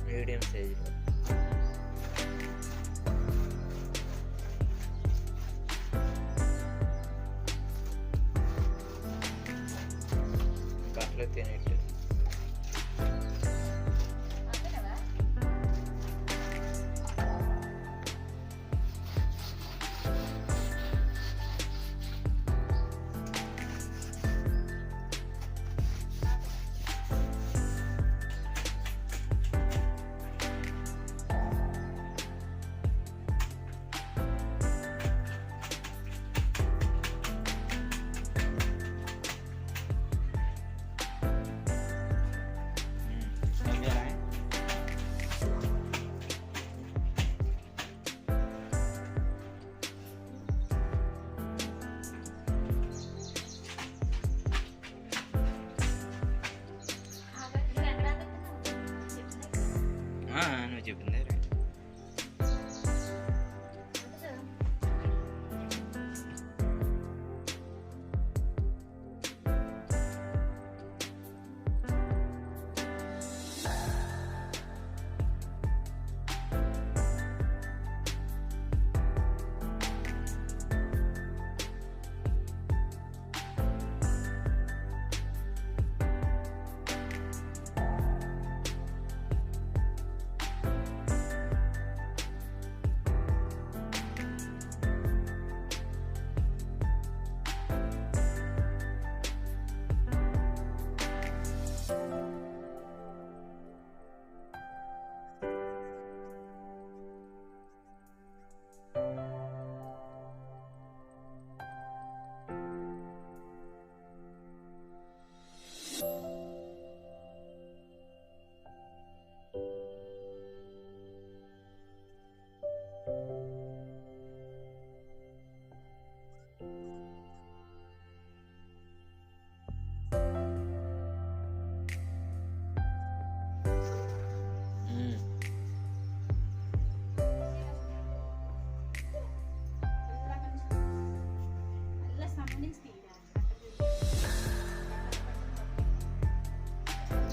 Medium సైజులో బట్టలు తినేట్టు. నువ్వు చెప్పింది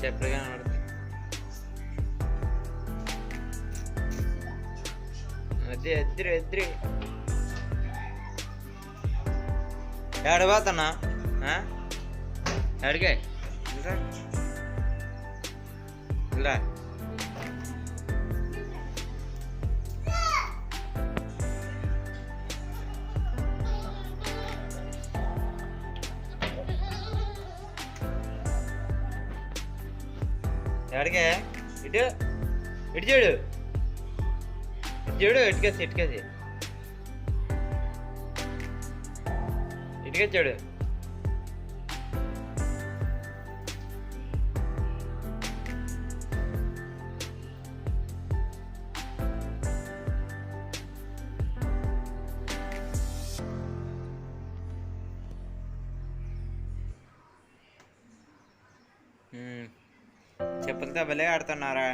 చెప్పులు కనబడుతుంది. అదే ఎద్దురు ఎద్దురు ఏడబోతున్నా అడిగే ఇలా ఎక్కడికే ఇటు ఇటు చూడు ఇటు చూడు ఇటుకేసి ఇటుకేసి ఇటుకేసి చూడు. చెప్పులతో భలే ఆడుతున్నారా?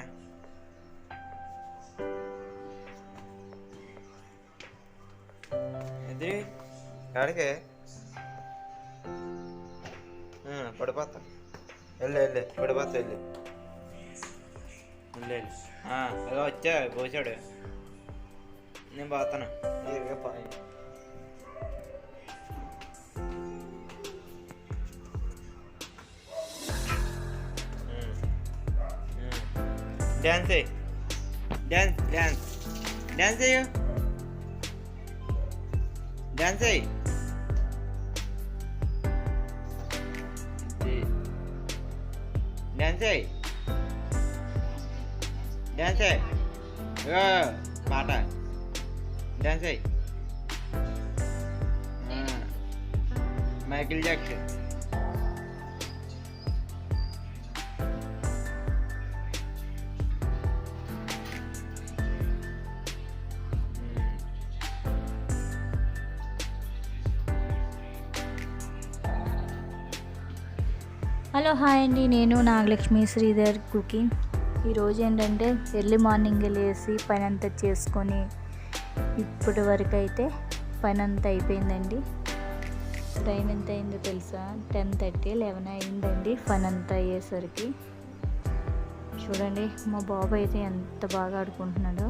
ఎదురు ఎక్కడికే పడిపోతా వెళ్ళు వెళ్ళి పడిపోతా వెళ్ళి వెళ్ళి వెళ్ళి వచ్చా పోసాడు. నేను పోతాను పోయి డ్యాన్స్ డ్యాన్స్ డ్యాన్స్ డ్యాన్స్ అయ్యో డ్యాన్స్ అయ్యి డ్యాన్స్ అయ్యి డ్యాన్స్ అయ్యి పాట డ్యాన్స్ అయ్యి మైకిల్ జాక్సన్ హలో హాయ్ అండి, నేను నాగలక్ష్మి శ్రీధర్ కుకింగ్. ఈరోజు ఏంటంటే ఎర్లీ మార్నింగ్ లేసి పని అంతా చేసుకొని ఇప్పటి వరకు అయితే పని అంతా అయిపోయిందండి. టైం ఎంత అయిందో తెలుసా? 10:30, 11 అయిందండి పని అంతా అయ్యేసరికి. చూడండి మా బాబు అయితే ఎంత బాగా ఆడుకుంటున్నాడో,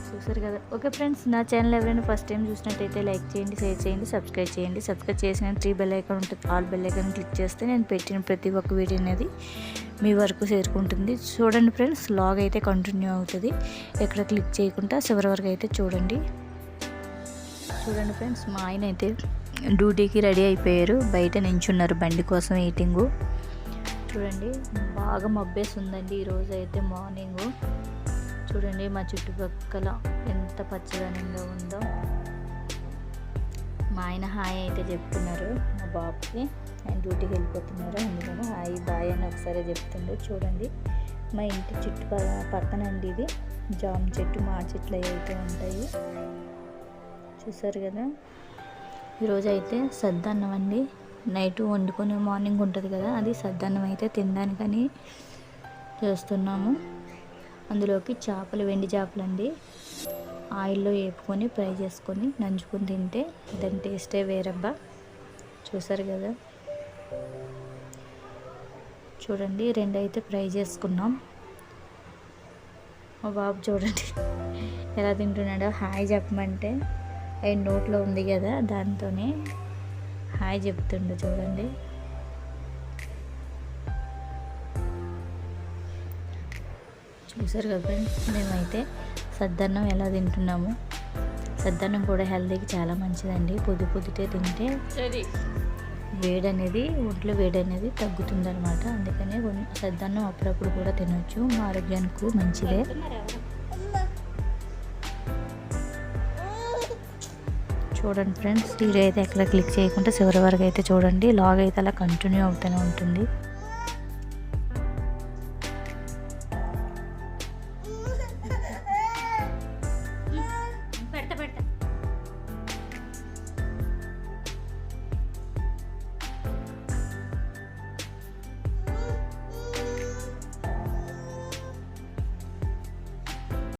చూసారు కదా. ఓకే ఫ్రెండ్స్, నా ఛానల్ ఎవరైనా ఫస్ట్ టైం చూసినట్టయితే లైక్ చేయండి, షేర్ చేయండి, సబ్స్క్రైబ్ చేయండి. సబ్స్క్రైబ్ చేసిన 3 బెల్ ఐకాన్ ఉంటుంది, ఆల్ బెల్ ఐకాన్ క్లిక్ చేస్తే నేను పెట్టిన ప్రతి ఒక్క వీడియో అనేది మీ వరకు చేరుకుంటుంది. చూడండి ఫ్రెండ్స్, లాగ్ అయితే కంటిన్యూ అవుతుంది, ఎక్కడ క్లిక్ చేయకుండా చివరి వరకు అయితే చూడండి. చూడండి ఫ్రెండ్స్, మా ఆయన అయితే డ్యూటీకి రెడీ అయిపోయారు, బయట నించున్నారు బండి కోసం వెయిటింగు. చూడండి బాగా మబ్బేసి ఉందండి ఈరోజు అయితే మార్నింగు. చూడండి మా చుట్టుపక్కల ఎంత పచ్చదనంగా ఉందో. మా ఆయన హాయ్ అయితే చెప్తున్నారు మా బాబుకి, ఆయన డ్యూటీకి వెళ్ళిపోతున్నారు, అందుకని హాయ్ బాయ్ అని ఒకసారి చెప్తుండ్రు. చూడండి మా ఇంటి పక్కన అండి ఇది జామ చెట్టు, మా చెట్లు అయితే ఉంటాయి, చూసారు కదా. ఈరోజు అయితే సద్దన్నం అండి, నైట్ వండుకొని మార్నింగ్ ఉంటుంది కదా, అది సద్దన్నం అయితే తినడానికని చేస్తున్నాము. అందులోకి చేపలు, వెండి చేపలు అండి, ఆయిల్లో వేపుకొని ఫ్రై చేసుకొని నంచుకొని తింటే దాని టేస్టే వేరబ్బా. చూసారు కదా. చూడండి 2 అయితే ఫ్రై చేసుకున్నాం. మా బాబు చూడండి ఎలా తింటున్నాడో. హాయ్ చెప్పమంటే ఆయన నోట్లో ఉంది కదా, దాంతోనే హాయ్ చెప్తుండు. చూడండి చూసారు కదా ఫ్రెండ్స్, మేమైతే సద్దన్నం ఎలా తింటున్నాము. సద్దన్నం కూడా హెల్తీకి చాలా మంచిదండి. పొద్దుటే తింటే ఒంట్లో వేడి అనేది తగ్గుతుంది అనమాట. అందుకనే సద్దన్నం అప్పుడప్పుడు కూడా తినొచ్చు, మా ఆరోగ్యానికి మంచిదే. చూడండి ఫ్రెండ్స్, వీడియో అయితే ఎక్కడ క్లిక్ చేయకుండా చివరి వరకు అయితే చూడండి, లాగ్ అయితే అలా కంటిన్యూ అవుతూనే ఉంటుంది.